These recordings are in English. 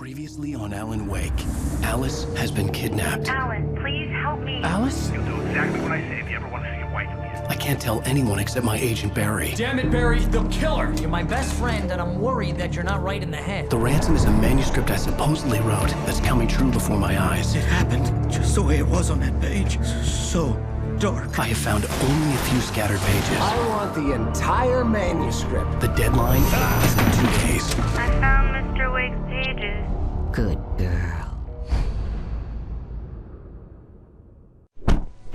Previously on Alane Uwake, Alice has been kidnapped. Alan, please help me. Alice? You'll do exactly what I say if you ever want to see your wife again. I can't tell anyone except my agent Barry. Damn it, Barry, they'll kill her! You're my best friend, and I'm worried that you're not right in the head. The ransom is a manuscript I supposedly wrote that's coming true before my eyes. It happened just the way it was on that page. So dark. I have found only a few scattered pages. I want the entire manuscript. The deadline is in 2 days. I found Mr. Wake's pages. Good girl.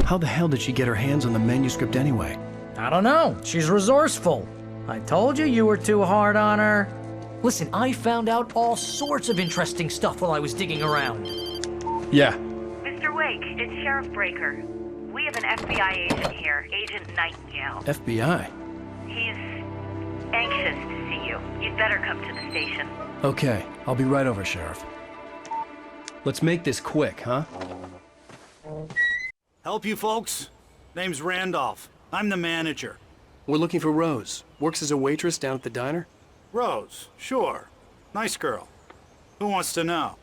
How the hell did she get her hands on the manuscript anyway? I don't know. She's resourceful. I told you you were too hard on her. Listen, I found out all sorts of interesting stuff while I was digging around. Yeah. Mr. Wake, it's Sheriff Breaker. We have an FBI agent here, Agent Nightingale. FBI? He's anxious to see you. You'd better come to the station. Okay, I'll be right over, Sheriff. Let's make this quick, huh? Help you folks? Name's Randolph. I'm the manager. We're looking for Rose. Works as a waitress down at the diner. Rose, sure. Nice girl. Who wants to know?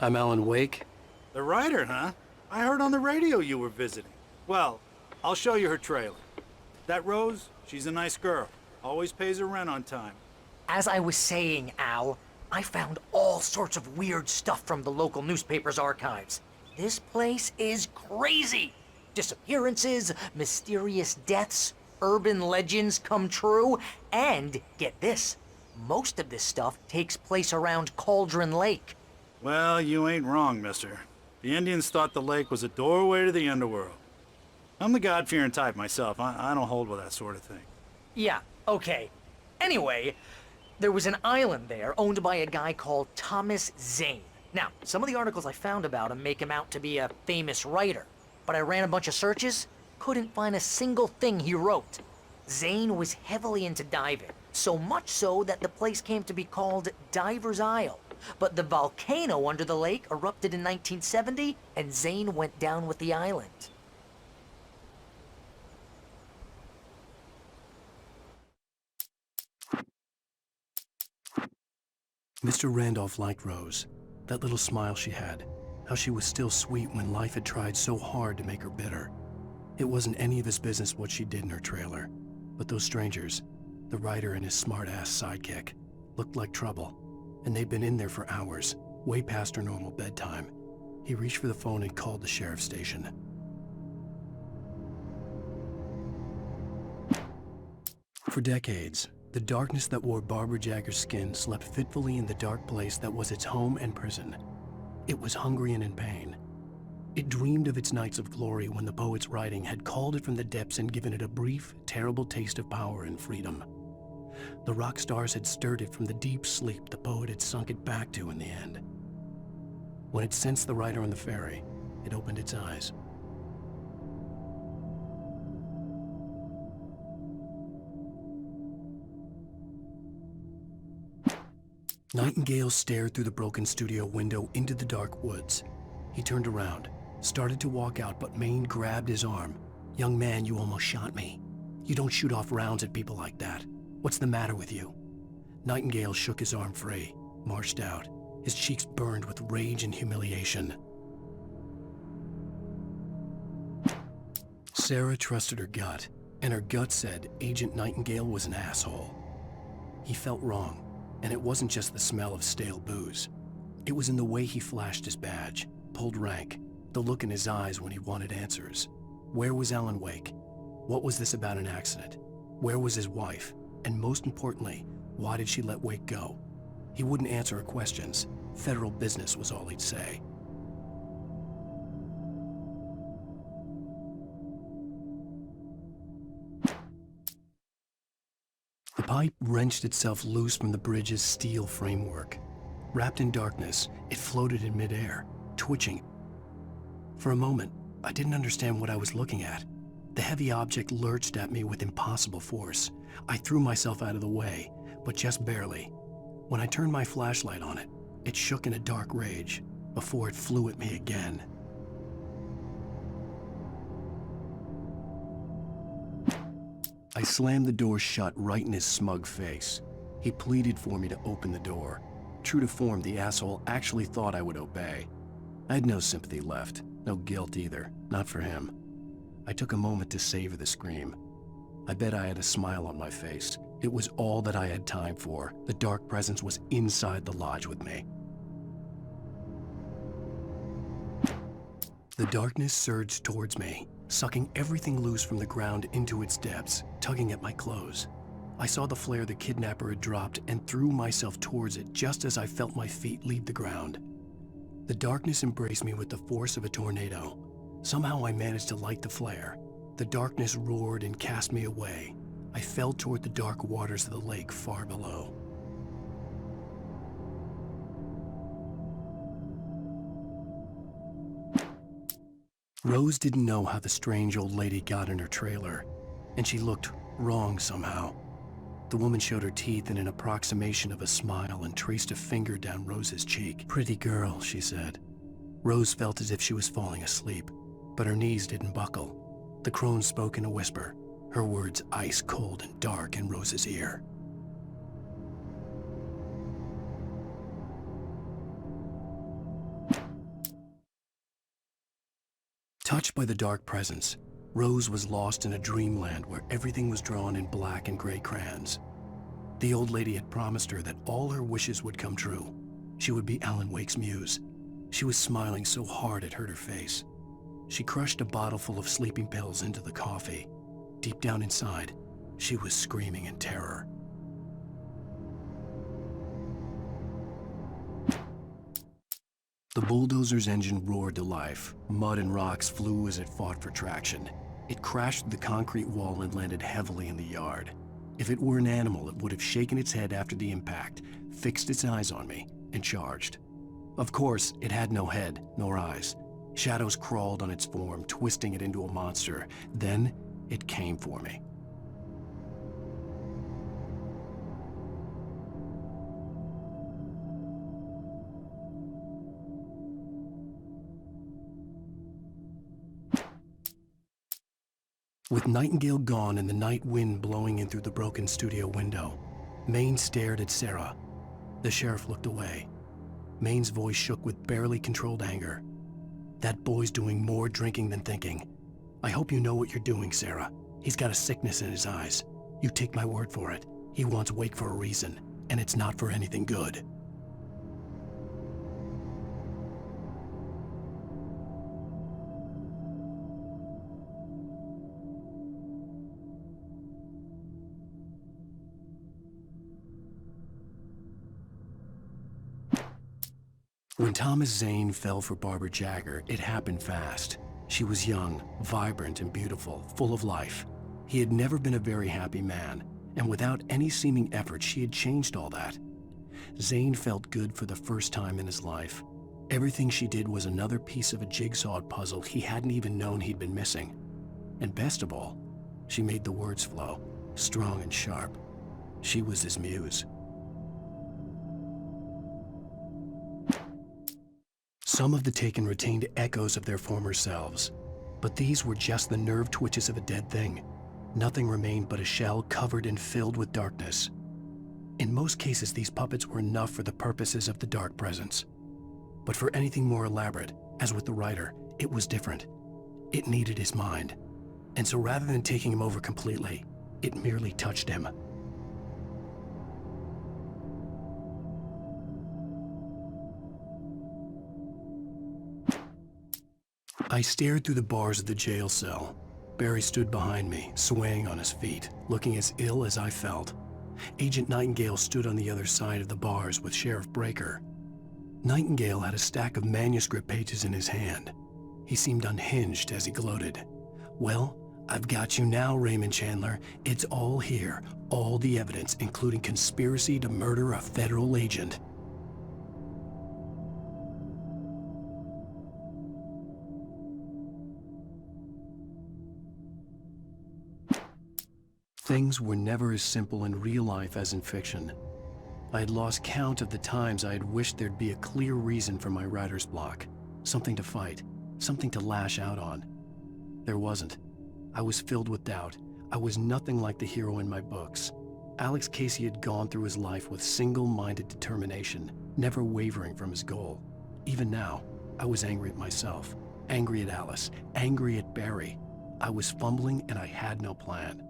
I'm Alane Uwake. The writer, huh? I heard on the radio you were visiting. Well, I'll show you her trailer. That Rose, she's a nice girl. Always pays her rent on time. As I was saying, Al, I found all sorts of weird stuff from the local newspaper's archives. This place is crazy. Disappearances, mysterious deaths, urban legends come true, and get this, most of this stuff takes place around Cauldron Lake. Well, you ain't wrong, mister. The Indians thought the lake was a doorway to the underworld. I'm the God-fearing type myself. I don't hold with that sort of thing. Yeah, okay. Anyway, there was an island there owned by a guy called Thomas Zane. Now, some of the articles I found about him make him out to be a famous writer, but I ran a bunch of searches, couldn't find a single thing he wrote. Zane was heavily into diving, so much so that the place came to be called Diver's Isle. But the volcano under the lake erupted in 1970, and Zane went down with the island. Mr. Randolph liked Rose. That little smile she had. How she was still sweet when life had tried so hard to make her bitter. It wasn't any of his business what she did in her trailer. But those strangers, the writer and his smart-ass sidekick, looked like trouble. And they'd been in there for hours, way past her normal bedtime. He reached for the phone and called the sheriff's station. For decades, the darkness that wore Barbara Jagger's skin slept fitfully in the dark place that was its home and prison. It was hungry and in pain. It dreamed of its nights of glory when the poet's writing had called it from the depths and given it a brief, terrible taste of power and freedom. The rock stars had stirred it from the deep sleep the poet had sunk it back to in the end. When it sensed the writer on the ferry, it opened its eyes. Nightingale stared through the broken studio window into the dark woods. He turned around, started to walk out, but Maine grabbed his arm. "Young man, you almost shot me. You don't shoot off rounds at people like that. What's the matter with you?" Nightingale shook his arm free, marched out. His cheeks burned with rage and humiliation. Sarah trusted her gut, and her gut said Agent Nightingale was an asshole. He felt wrong. And it wasn't just the smell of stale booze. It was in the way he flashed his badge, pulled rank, the look in his eyes when he wanted answers. Where was Alane Uwake? What was this about an accident? Where was his wife? And most importantly, why did she let Wake go? He wouldn't answer her questions. Federal business was all he'd say. The pipe wrenched itself loose from the bridge's steel framework. Wrapped in darkness, it floated in midair, twitching. For a moment, I didn't understand what I was looking at. The heavy object lurched at me with impossible force. I threw myself out of the way, but just barely. When I turned my flashlight on it, it shook in a dark rage before it flew at me again. I slammed the door shut right in his smug face. He pleaded for me to open the door. True to form, the asshole actually thought I would obey. I had no sympathy left, no guilt either, not for him. I took a moment to savor the scream. I bet I had a smile on my face. It was all that I had time for. The dark presence was inside the lodge with me. The darkness surged towards me, sucking everything loose from the ground into its depths, tugging at my clothes. I saw the flare the kidnapper had dropped and threw myself towards it just as I felt my feet leave the ground. The darkness embraced me with the force of a tornado. Somehow I managed to light the flare. The darkness roared and cast me away. I fell toward the dark waters of the lake far below. Rose didn't know how the strange old lady got in her trailer, and she looked wrong somehow. The woman showed her teeth in an approximation of a smile and traced a finger down Rose's cheek. "Pretty girl," she said. Rose felt as if she was falling asleep, but her knees didn't buckle. The crone spoke in a whisper, her words ice cold and dark in Rose's ear. Touched by the dark presence, Rose was lost in a dreamland where everything was drawn in black and gray crayons. The old lady had promised her that all her wishes would come true. She would be Alane Uwaike's muse. She was smiling so hard it hurt her face. She crushed a bottle full of sleeping pills into the coffee. Deep down inside, she was screaming in terror. The bulldozer's engine roared to life. Mud and rocks flew as it fought for traction. It crashed through the concrete wall and landed heavily in the yard. If it were an animal, it would have shaken its head after the impact, fixed its eyes on me, and charged. Of course, it had no head, nor eyes. Shadows crawled on its form, twisting it into a monster. Then, it came for me. With Nightingale gone and the night wind blowing in through the broken studio window, Maine stared at Sarah. The sheriff looked away. Maine's voice shook with barely controlled anger. "That boy's doing more drinking than thinking. I hope you know what you're doing, Sarah. He's got a sickness in his eyes. You take my word for it. He wants Wake for a reason, and it's not for anything good." When Thomas Zane fell for Barbara Jagger, it happened fast. She was young, vibrant, and beautiful, full of life. He had never been a very happy man, and without any seeming effort, she had changed all that. Zane felt good for the first time in his life. Everything she did was another piece of a jigsaw puzzle he hadn't even known he'd been missing. And best of all, she made the words flow, strong and sharp. She was his muse. Some of the taken retained echoes of their former selves, but these were just the nerve twitches of a dead thing. Nothing remained but a shell covered and filled with darkness. In most cases, these puppets were enough for the purposes of the dark presence. But for anything more elaborate, as with the writer, it was different. It needed his mind. And so rather than taking him over completely, it merely touched him. I stared through the bars of the jail cell. Barry stood behind me, swaying on his feet, looking as ill as I felt. Agent Nightingale stood on the other side of the bars with Sheriff Breaker. Nightingale had a stack of manuscript pages in his hand. He seemed unhinged as he gloated. "Well, I've got you now, Raymond Chandler. It's all here, all the evidence, including conspiracy to murder a federal agent." Things were never as simple in real life as in fiction. I had lost count of the times I had wished there'd be a clear reason for my writer's block, something to fight, something to lash out on. There wasn't. I was filled with doubt. I was nothing like the hero in my books. Alex Casey had gone through his life with single-minded determination. never wavering from his goal. Even now, I was angry at myself, angry at Alice, angry at Barry. I was fumbling and I had no plan.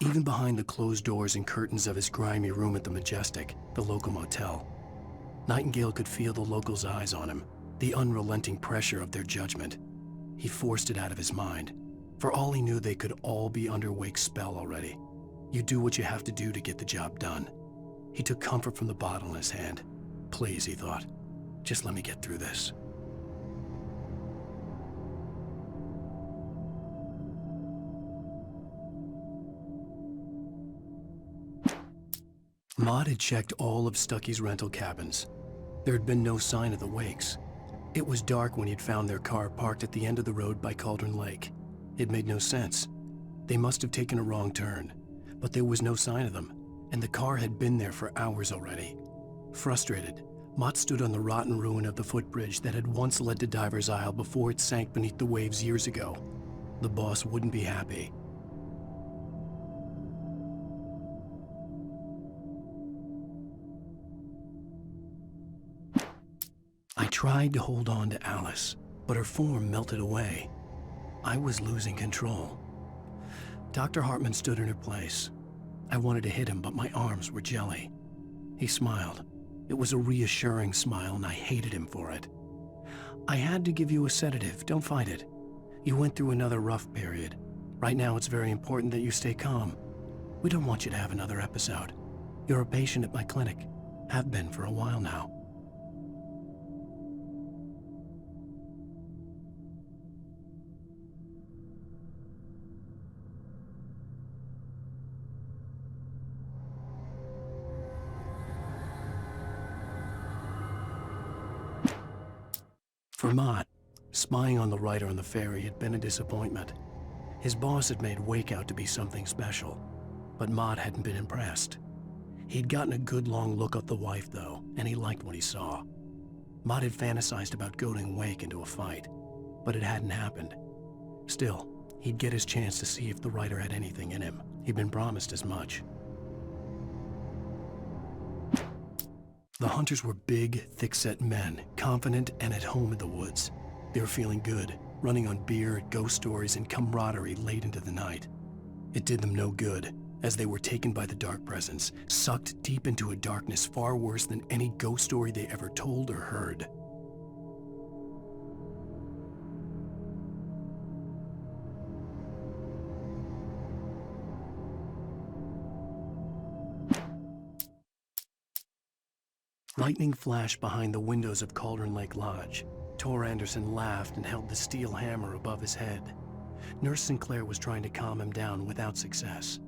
Even behind the closed doors and curtains of his grimy room at the Majestic, the local motel, Nightingale could feel the locals' eyes on him, the unrelenting pressure of their judgment. He forced it out of his mind. For all he knew, they could all be under Wake's spell already. You do what you have to do to get the job done. He took comfort from the bottle in his hand. Please, he thought, just let me get through this. Maud had checked all of Stucky's rental cabins. There had been no sign of the Wakes. It was dark when he'd found their car parked at the end of the road by Cauldron Lake. It made no sense. They must have taken a wrong turn, but there was no sign of them, and the car had been there for hours already. Frustrated, Mott stood on the rotten ruin of the footbridge that had once led to Diver's Isle before it sank beneath the waves years ago. The boss wouldn't be happy. I tried to hold on to Alice, but her form melted away. I was losing control. Dr. Hartman stood in her place. I wanted to hit him, but my arms were jelly. He smiled. It was a reassuring smile, and I hated him for it. I had to give you a sedative. Don't fight it. You went through another rough period. Right now, it's very important that you stay calm. We don't want you to have another episode. You're a patient at my clinic. Have been for a while now. For Mott, spying on the writer on the ferry had been a disappointment. His boss had made Wake out to be something special, but Mott hadn't been impressed. He'd gotten a good long look at the wife, though, and he liked what he saw. Mott had fantasized about goading Wake into a fight, but it hadn't happened. Still, he'd get his chance to see if the writer had anything in him. He'd been promised as much. The hunters were big, thick-set men, confident and at home in the woods. They were feeling good, running on beer, ghost stories, and camaraderie late into the night. It did them no good, as they were taken by the dark presence, sucked deep into a darkness far worse than any ghost story they ever told or heard. Lightning flashed behind the windows of Cauldron Lake Lodge. Tor Anderson laughed and held the steel hammer above his head. Nurse Sinclair was trying to calm him down without success.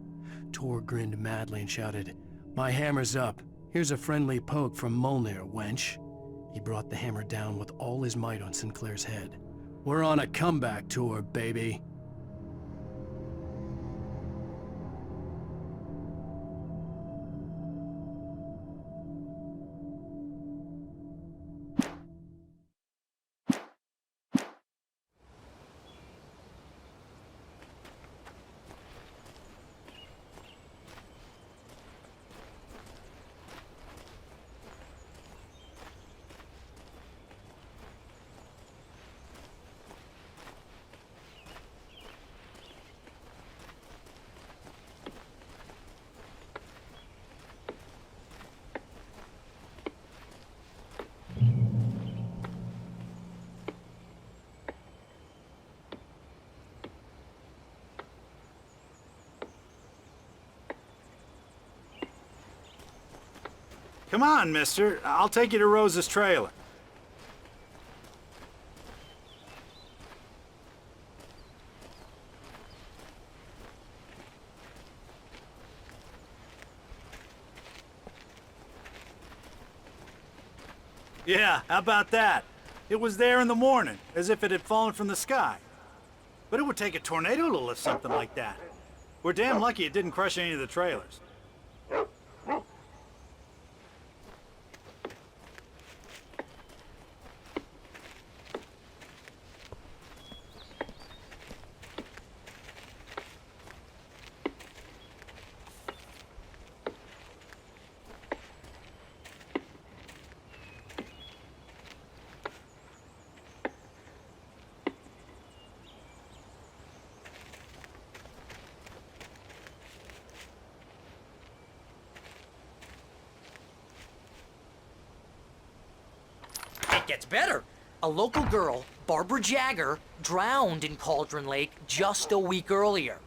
Tor grinned madly and shouted, "My hammer's up. Here's a friendly poke from Molnir, wench." He brought the hammer down with all his might on Sinclair's head. "We're on a comeback tour, baby." Come on, mister. I'll take you to Rose's trailer. Yeah, how about that? It was there in the morning, as if it had fallen from the sky. But it would take a tornado to lift something like that. We're damn lucky it didn't crush any of the trailers. Gets better. A local girl, Barbara Jagger, drowned in Cauldron Lake just a week earlier.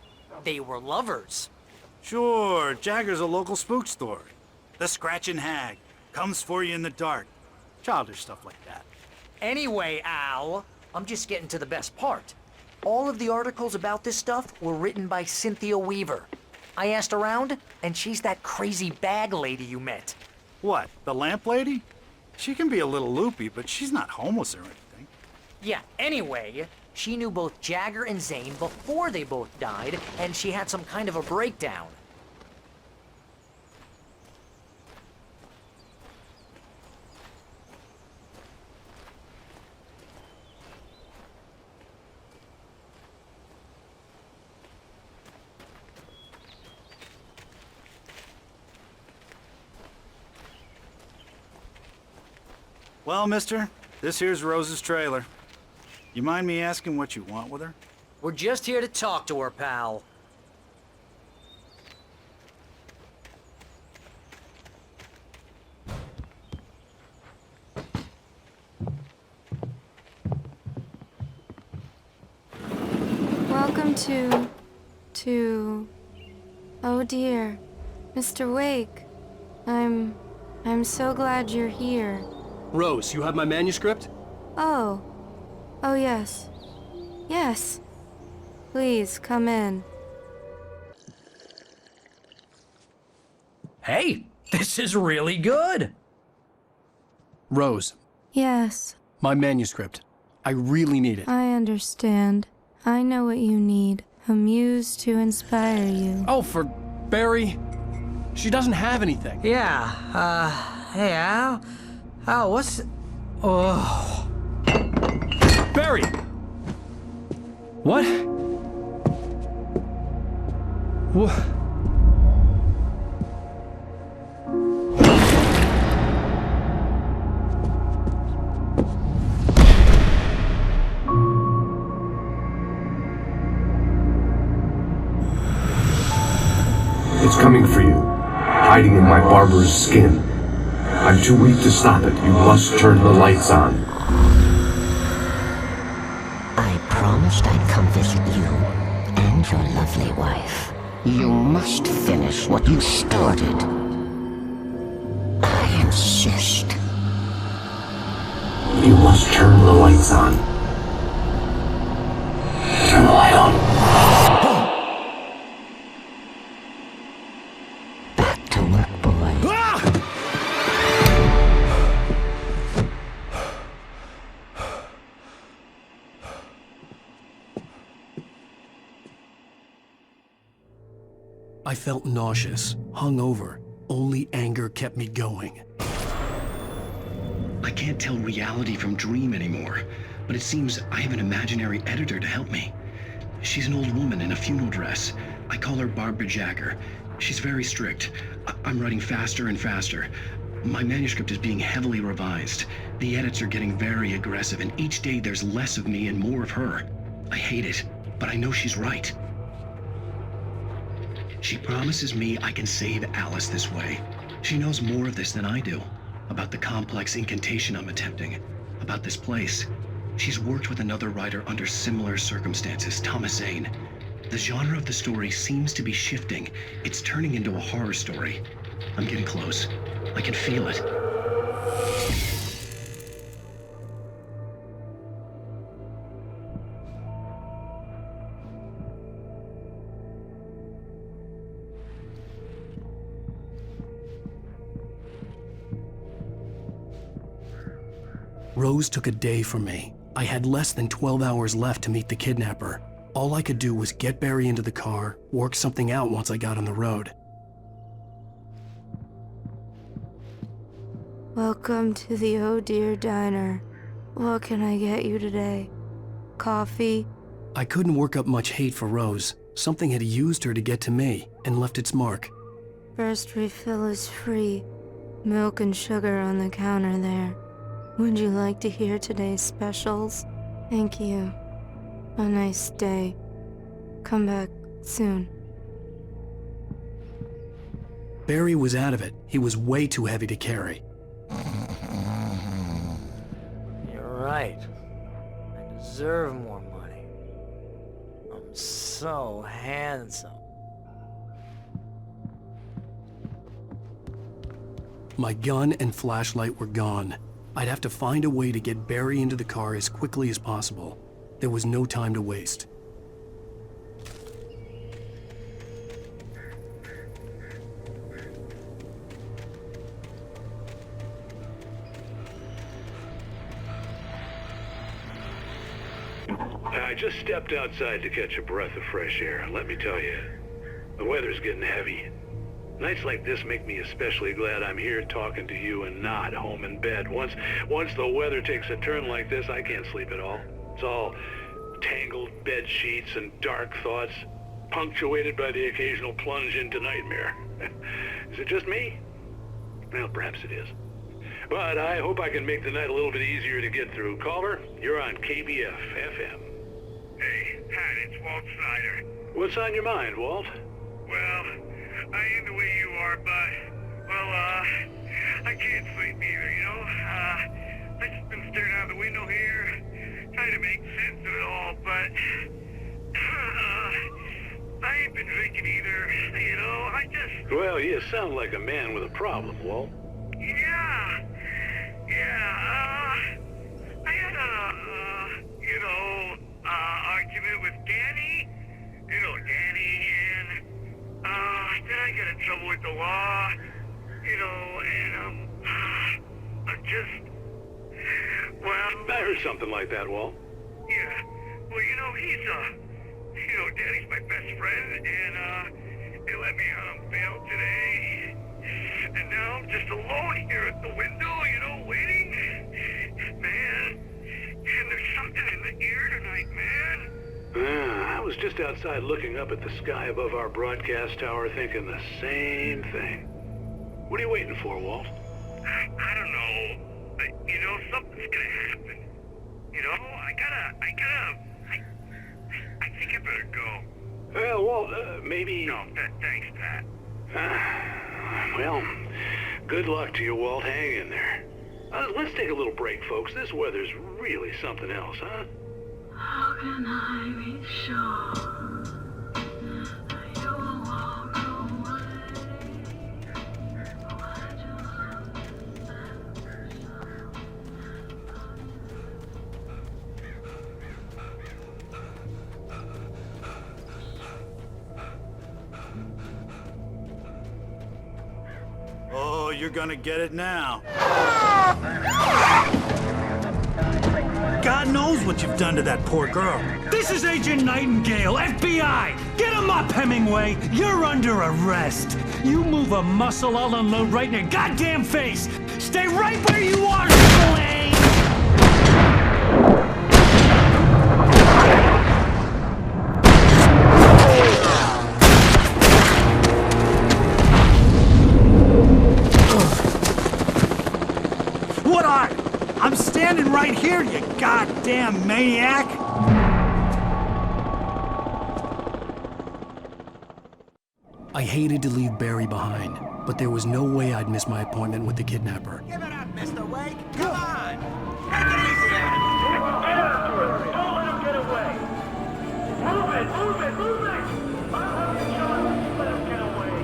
They were lovers. Sure, Jagger's a local spook story. The Scratching Hag comes for you in the dark. Childish stuff like that. Anyway, Al, I'm just getting to the best part. All of the articles about this stuff were written by Cynthia Weaver. I asked around, and she's that crazy bag lady you met. What, the lamp lady? She can be a little loopy, but she's not homeless or anything. Yeah, anyway, she knew both Jagger and Zane before they both died, and she had some kind of a breakdown. Well, mister, this here's Rose's trailer. You mind me asking what you want with her? We're just here to talk to her, pal. Welcome to... Oh dear, Mr. Wake. I'm so glad you're here. Rose, you have my manuscript? Oh. Oh yes. Yes. Please, come in. Hey, this is really good. Rose, Yes, my manuscript. I really need it. I understand. I know what you need. A muse to inspire you. Oh, for Barry? She doesn't have anything. Yeah, hey, Al? Al, what's... Oh... Barry! What? What? It's coming for you, hiding in my barber's skin. I'm too weak to stop it. You must turn the lights on. I promised I'd come visit you and your lovely wife. You must finish what you started. I insist. You must turn the lights on. Turn the light on. Back to work, boy. I felt nauseous, hungover. Only anger kept me going. I can't tell reality from dream anymore, but it seems I have an imaginary editor to help me. She's an old woman in a funeral dress. I call her Barbara Jagger. She's very strict. I'm writing faster and faster. My manuscript is being heavily revised. The edits are getting very aggressive, and each day there's less of me and more of her. I hate it, but I know she's right. She promises me I can save Alice this way. She knows more of this than I do. About the complex incantation I'm attempting. About this place. She's worked with another writer under similar circumstances, Thomas Zane. The genre of the story seems to be shifting. It's turning into a horror story. I'm getting close. I can feel it. Rose took a day from me. I had less than 12 hours left to meet the kidnapper. All I could do was get Barry into the car, work something out once I got on the road. Welcome to the Oh Dear Diner. What can I get you today? Coffee? I couldn't work up much hate for Rose. Something had used her to get to me and left its mark. First refill is free. Milk and sugar on the counter there. Would you like to hear today's specials? Thank you. A nice day. Come back soon. Barry was out of it. He was way too heavy to carry. right. I deserve more money. I'm so handsome. My gun and flashlight were gone. I'd have to find a way to get Barry into the car as quickly as possible. There was no time to waste. I just stepped outside to catch a breath of fresh air. Let me tell you, the weather's getting heavy. Nights like this make me especially glad I'm here talking to you and not home in bed. Once the weather takes a turn like this, I can't sleep at all. It's all tangled bed sheets and dark thoughts, punctuated by the occasional plunge into nightmare. Is it just me? Well, perhaps it is. But I hope I can make the night a little bit easier to get through. Caller, you're on KBF FM. Hey, Pat, it's Walt Snyder. What's on your mind, Walt? Well, I ain't the way you are, but, well, I can't sleep either, you know? I just been staring out the window here, trying to make sense of it all, but, I ain't been drinking either, you know? I just... Well, you sound like a man with a problem, Walt. Yeah, I had argument with Danny, and, then I got in trouble with the law, and, I'm just, well... I heard something like that, Walt. Yeah, well, Danny's my best friend, and, they let me out on bail today, and now I'm just alone here at the window, waiting. Man, and there's something in the air tonight, man. I was just outside looking up at the sky above our broadcast tower thinking the same thing. What are you waiting for, Walt? I don't know. Something's gonna happen. I think I better go. Well, Walt, maybe... No, thanks, Pat. Well, good luck to you, Walt. Hang in there. Let's take a little break, folks. This weather's really something else, huh? How can I be sure you'll walk away? Oh, you're gonna get it now. God knows what you've done to that poor girl. This is Agent Nightingale, FBI! Get him up, Hemingway! You're under arrest! You move a muscle, I'll unload right in your goddamn face! Stay right where you are, Slane! What are? I'm standing right here, you goddamn maniac! I hated to leave Barry behind, but there was no way I'd miss my appointment with the kidnapper. Give it up, Mr. Wake! Come on! Take it easy on him! Get after him! Don't let him get away! Move it! Move it! Move it! I'll have you shot! Let him get away!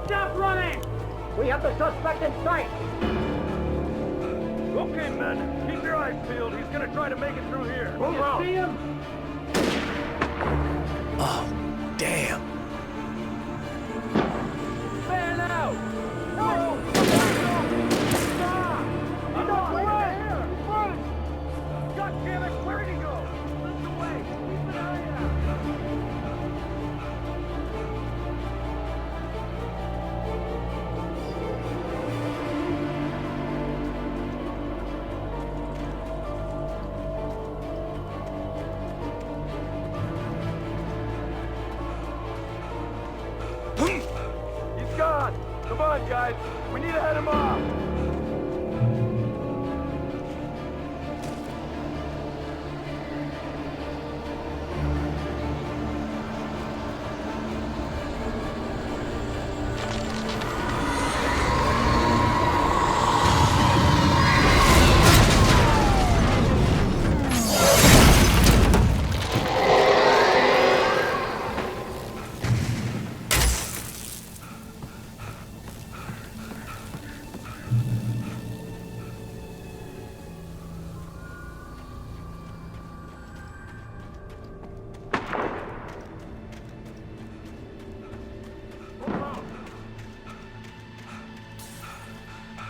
Stop running! We have the suspect in sight! Okay, men. Keep your eyes peeled. He's gonna try to make it through here. Move out! See him? Oh, damn. Man out! No! Stop! He's not right here! Run! God damn it! Where did he go? Lift away! Keep an eye out! Come on, guys. We need to head him off.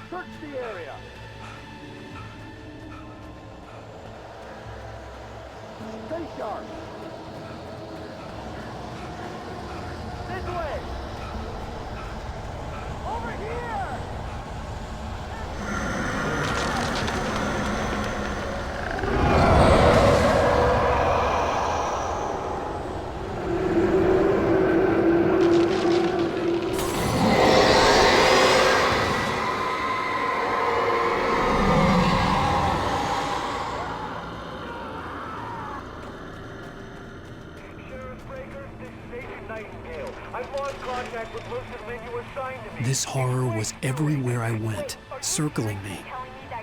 Search the area. Stay sharp. This way. Over here. This horror was everywhere I went, circling me.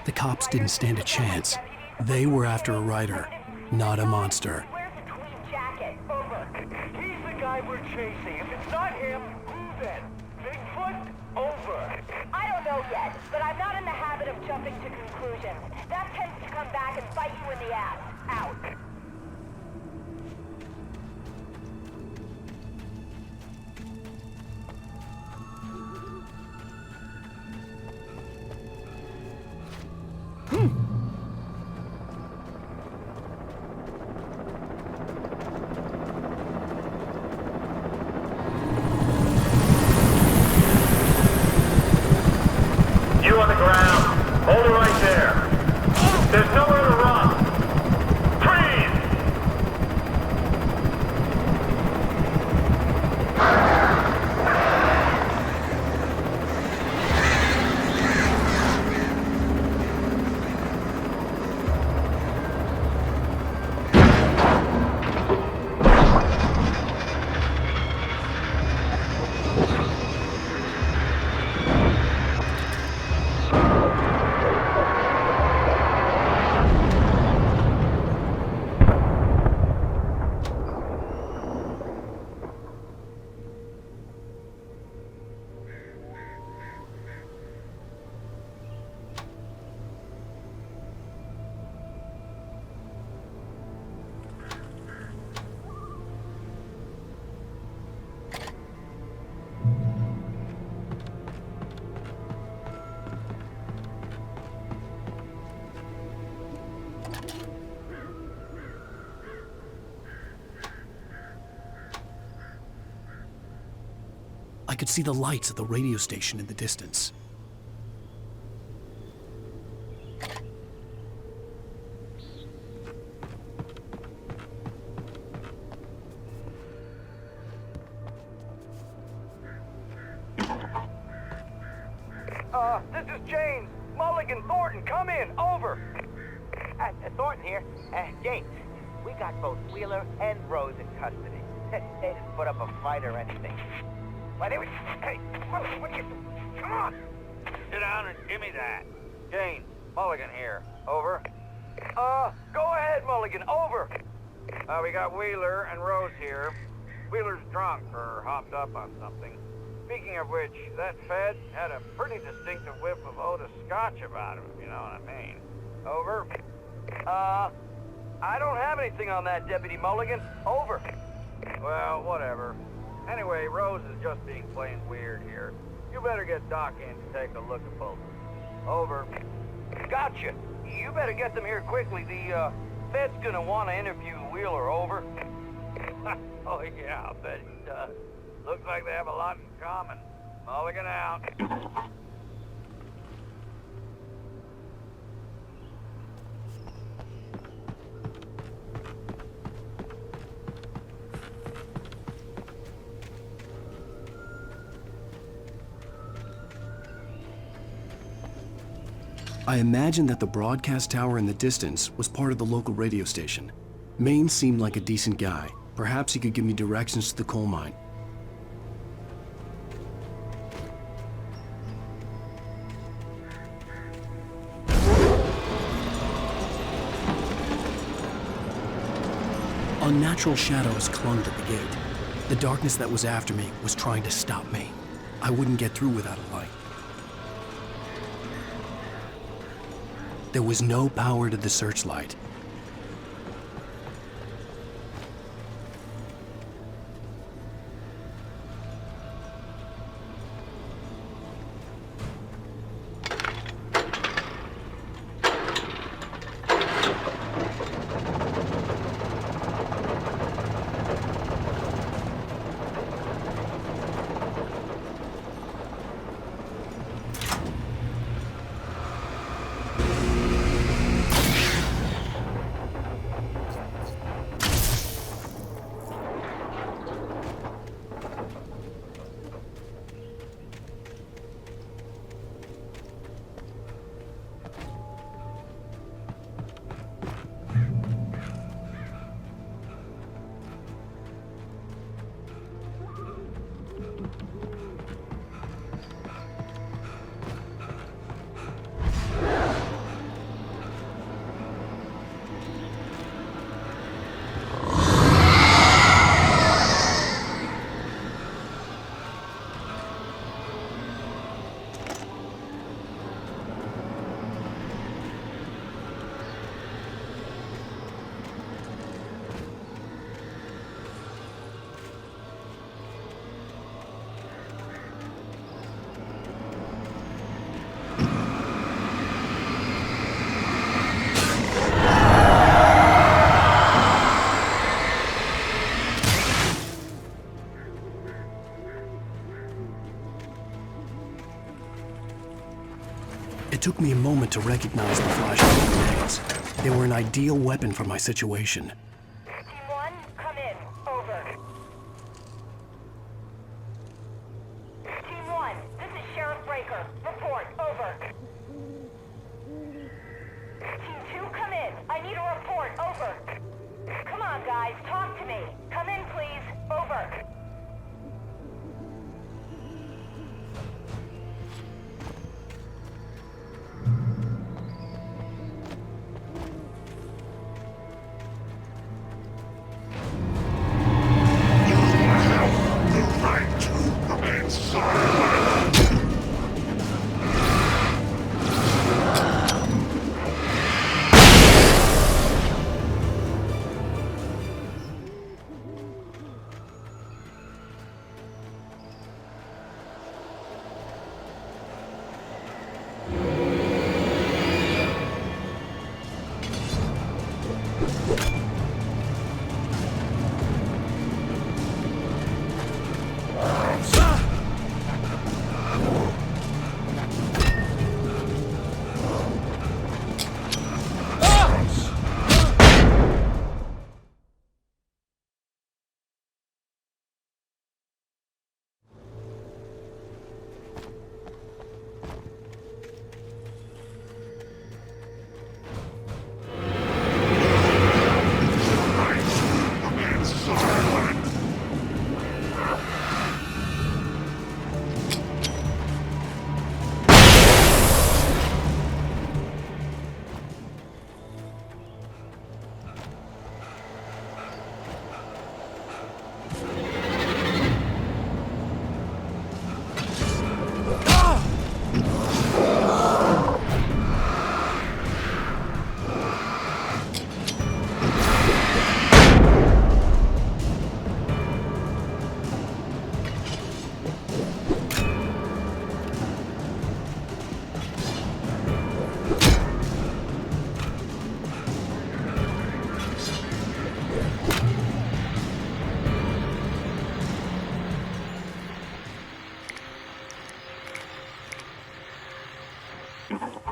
The cops didn't stand a chance. They were after a writer, not a monster. Where's the tweed jacket? Over. He's the guy we're chasing. If it's not him, who then? Bigfoot? Over. I don't know yet, but I'm not in the habit of jumping to conclusions. That tends to come back and bite you in the ass. Out. You on the ground. Hold it right there. There's nowhere to run. Freeze! I could see the lights of the radio station in the distance. This is James. Mulligan, Thornton, come in. Over. Thornton here. James, we got both Wheeler and Rose in custody. They didn't put up a fight or anything. Why, they were... Hey, what are you... Come on! Sit down and give me that. James, Mulligan here. Over. Go ahead, Mulligan. Over. We got Wheeler and Rose here. Wheeler's drunk or hopped up on something. Speaking of which, that Fed had a pretty distinctive whiff of Otis Scotch about him, if you know what I mean. Over. I don't have anything on that, Deputy Mulligan. Over. Well, whatever. Anyway, Rose is just being plain weird here. You better get Doc in to take a look at both of them. Over. Gotcha. You better get them here quickly. The, Fed's gonna want to interview Wheeler. Over. Oh, yeah, I'll bet he does. Looks like they have a lot in common. Mulligan out. I imagined that the broadcast tower in the distance was part of the local radio station. Maine seemed like a decent guy. Perhaps he could give me directions to the coal mine. Unnatural shadows clung to the gate. The darkness that was after me was trying to stop me. I wouldn't get through without a light. There was no power to the searchlight. It took me a moment to recognize the flashing grenades. They were an ideal weapon for my situation. Team 1, come in. Over. Team 1, this is Sheriff Breaker. Report. Over. Team 2, come in. I need a report. Over. Come on, guys. Talk to me. Come in, please. Over.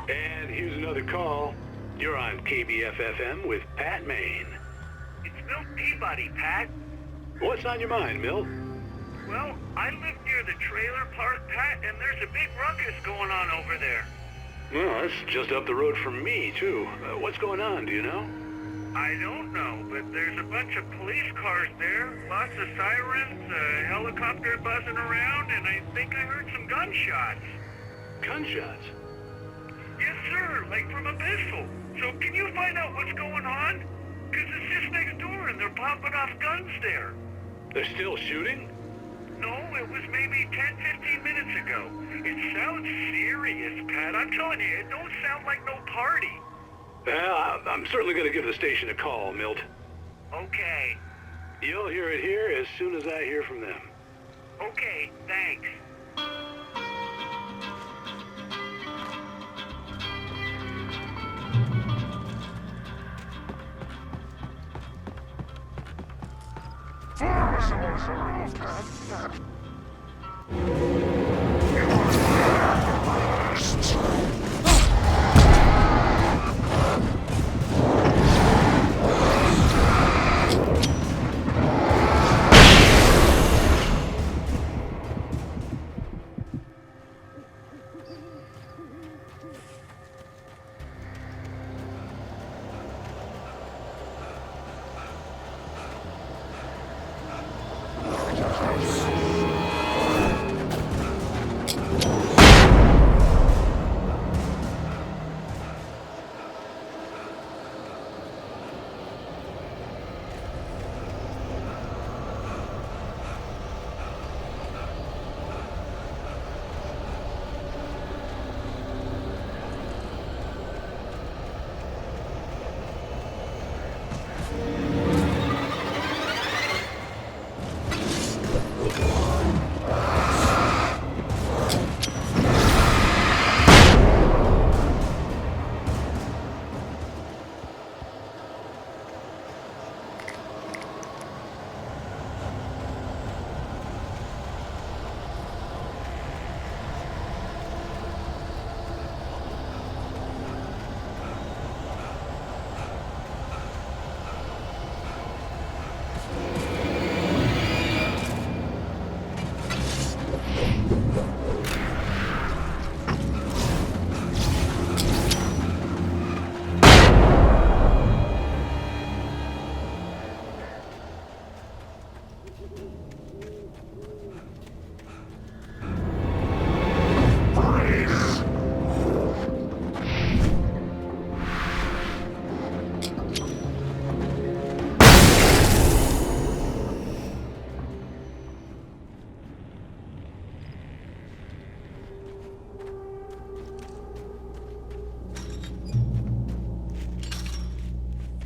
And here's another call. You're on KBF-FM with Pat Maine. It's Milt Peabody, Pat. What's on your mind, Milt? Well, I live near the trailer park, Pat, and there's a big ruckus going on over there. Well, that's just up the road from me, too. What's going on, do you know? I don't know, but there's a bunch of police cars there, lots of sirens, a helicopter buzzing around, and I think I heard some gunshots. Gunshots? Yes, sir, like from a pistol. So can you find out what's going on? Because it's just next door and they're popping off guns there. They're still shooting? No, it was maybe 10, 15 minutes ago. It sounds serious, Pat. I'm telling you, it don't sound like no party. Well, I'm certainly going to give the station a call, Milt. Okay. You'll hear it here as soon as I hear from them. Okay, thanks.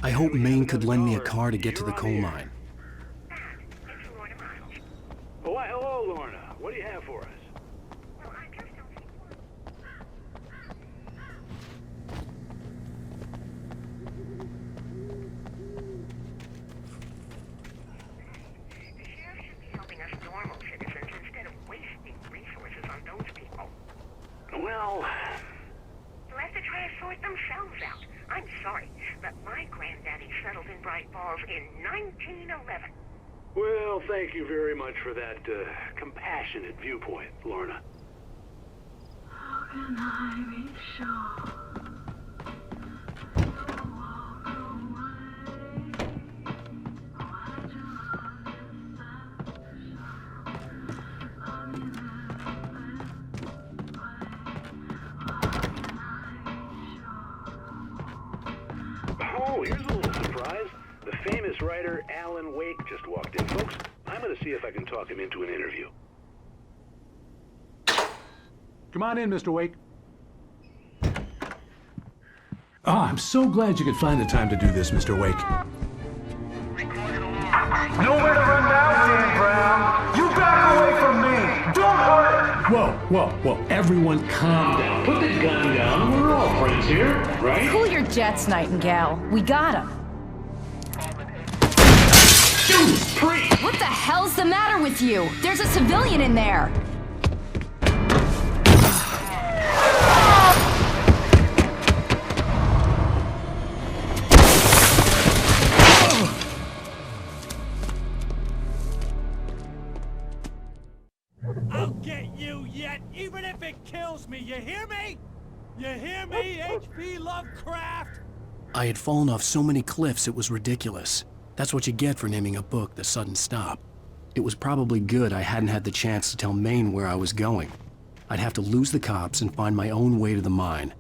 I hope Maine could lend me a car to get to the coal mine. Oh, why, hello, Lorna. What do you have for us? Well, They'll have to try to sort themselves out. I'm sorry, but my granddaddy settled in Braight-Fall's in 1911. well, thank you very much for that compassionate viewpoint, Lorna. How can I be sure? Oh, here's a little surprise. The famous writer Alane Uwaique just walked in. Folks, I'm going to see if I can talk him into an interview. Come on in, Mr. Uwaique. Oh, I'm so glad you could find the time to do this, Mr. Uwaique. Nowhere to run now, Dan Brown. You back away from me. Don't hurt. Whoa. Everyone calm down. Put the gun down. We're all friends here, right? Cool your jets, Nightingale. We got him. Judas Priest! What the hell's the matter with you? There's a civilian in there. I'll get you yet, even if it kills me, you hear me? You hear me, H.P. Lovecraft? I had fallen off so many cliffs it was ridiculous. That's what you get for naming a book The Sudden Stop. It was probably good I hadn't had the chance to tell Maine where I was going. I'd have to lose the cops and find my own way to the mine.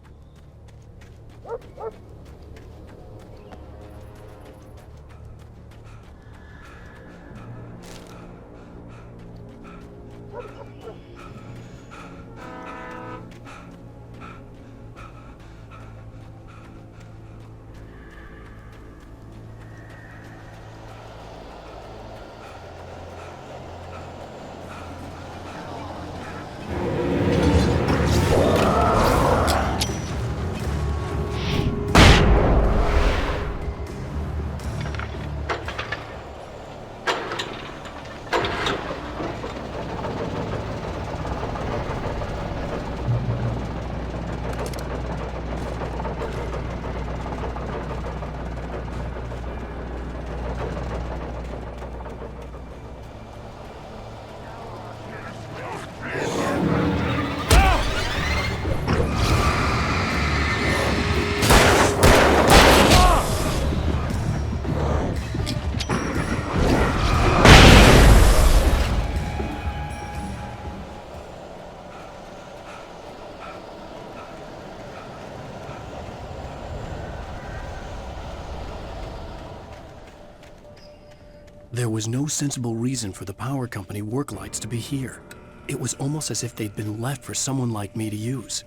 There was no sensible reason for the power company work lights to be here. It was almost as if they'd been left for someone like me to use.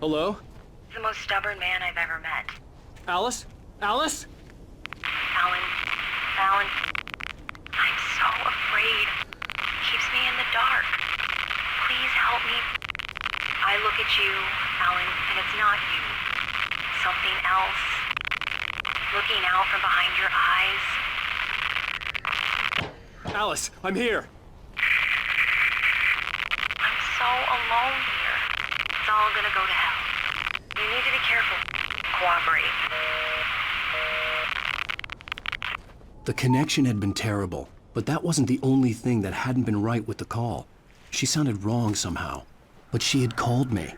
Hello? The most stubborn man I've ever met. Alice? Alice? Alan, I'm so afraid. He keeps me in the dark. Please help me. I look at you, Alan, and it's not you. Something else. Looking out from behind your eyes. Alice, I'm here. I'm so alone here. It's all gonna go to hell. You need to be careful. Cooperate. The connection had been terrible, but that wasn't the only thing that hadn't been right with the call. She sounded wrong somehow, but she had called me.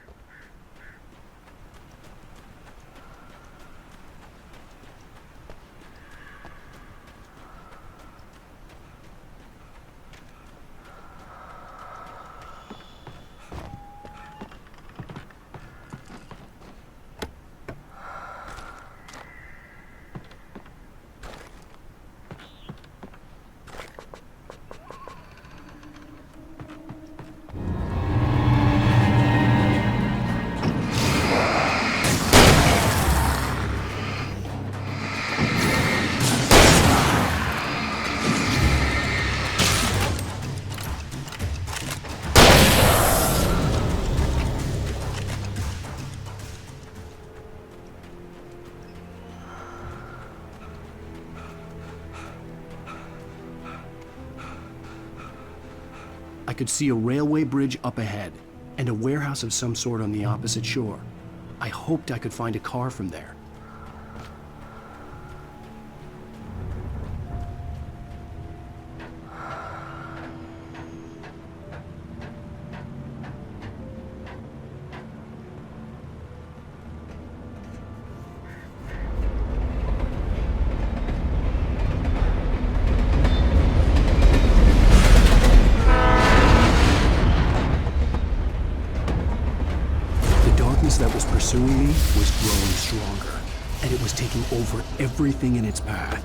I could see a railway bridge up ahead and a warehouse of some sort on the opposite shore. I hoped I could find a car from there. That was pursuing me was growing stronger, and it was taking over everything in its path.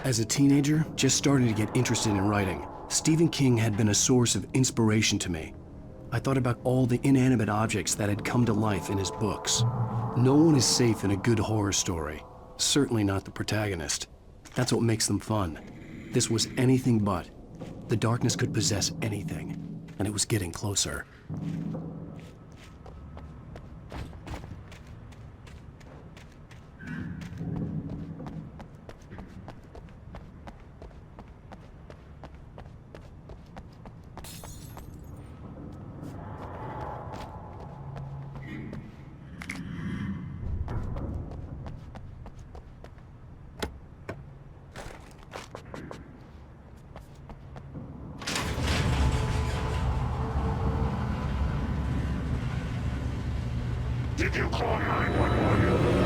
As a teenager, just starting to get interested in writing, Stephen King had been a source of inspiration to me. I thought about all the inanimate objects that had come to life in his books. No one is safe in a good horror story, certainly not the protagonist. That's what makes them fun. This was anything but. The darkness could possess anything, and it was getting closer. Did you call 911?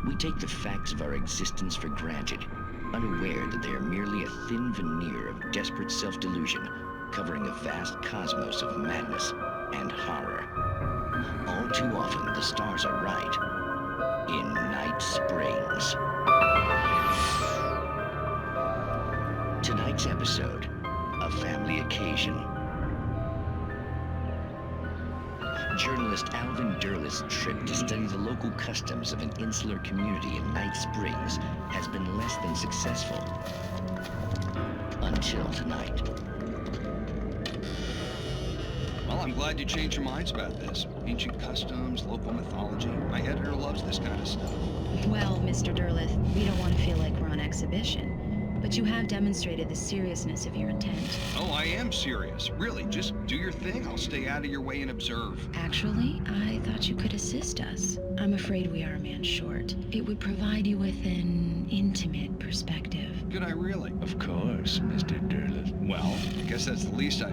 We take the facts of our existence for granted, unaware that they are merely a thin veneer of desperate self-delusion, covering a vast cosmos of madness and horror. All too often, the stars are right. In Night Springs. Tonight's episode, a family occasion. Journalist Alvin Derlis' trip to study the local customs of an insular community in Night Springs has been less than successful. Until tonight. Well, I'm glad you changed your minds about this. Ancient customs, local mythology. My editor loves this kind of stuff. Well, Mr. Derleth, we don't want to feel like we're on exhibition. But you have demonstrated the seriousness of your intent. Oh, I am serious. Really, just do your thing. I'll stay out of your way and observe. Actually, I thought you could assist us. I'm afraid we are a man short. It would provide you with an intimate perspective. Could I really? Of course, Mr. Derleth. Well, I guess that's the least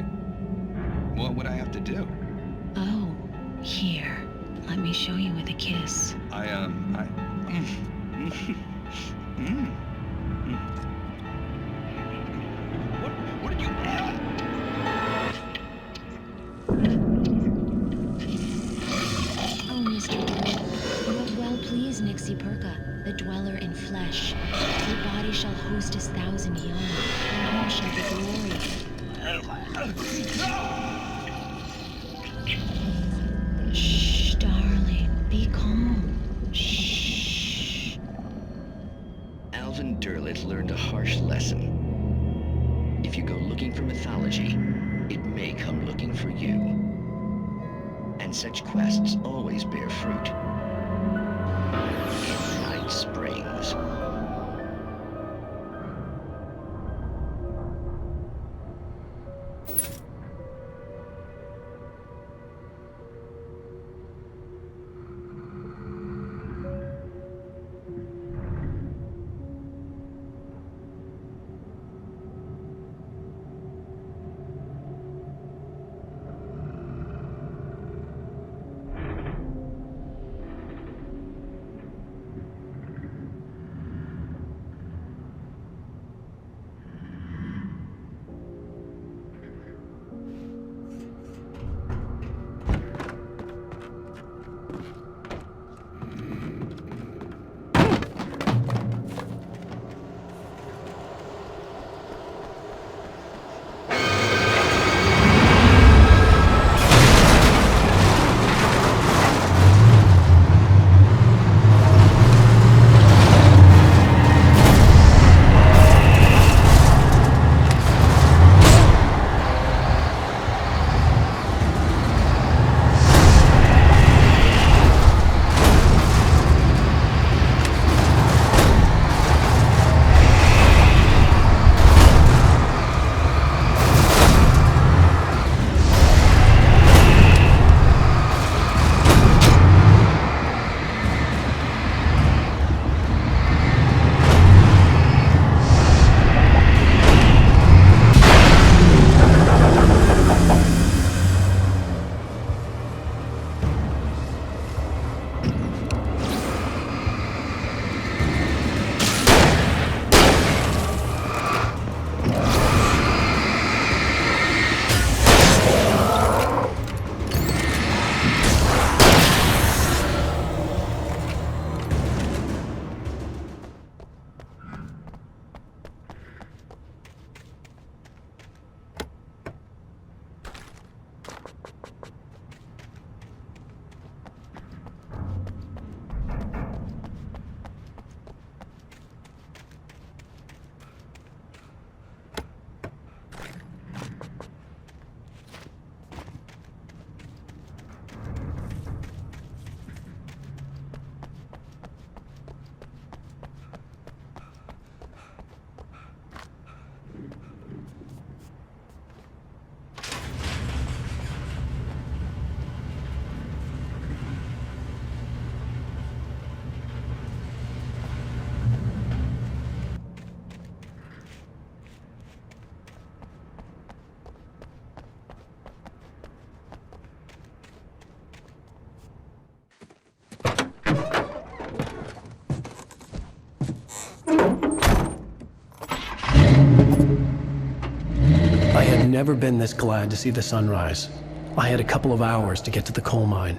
What would I have to do? Oh, here. Let me show you with a kiss. What did you... Oh, Mr. Derleth, you have well pleased Nixie Perka, the dweller in flesh. Your body shall host 1,000 young, and all shall be glory. Shh, darling, be calm. Shh. Alvin Derleth learned a harsh lesson. If you go looking for mythology, it may come looking for you. And such quests always bear fruit. Night Springs. I had never been this glad to see the sunrise. I had a couple of hours to get to the coal mine.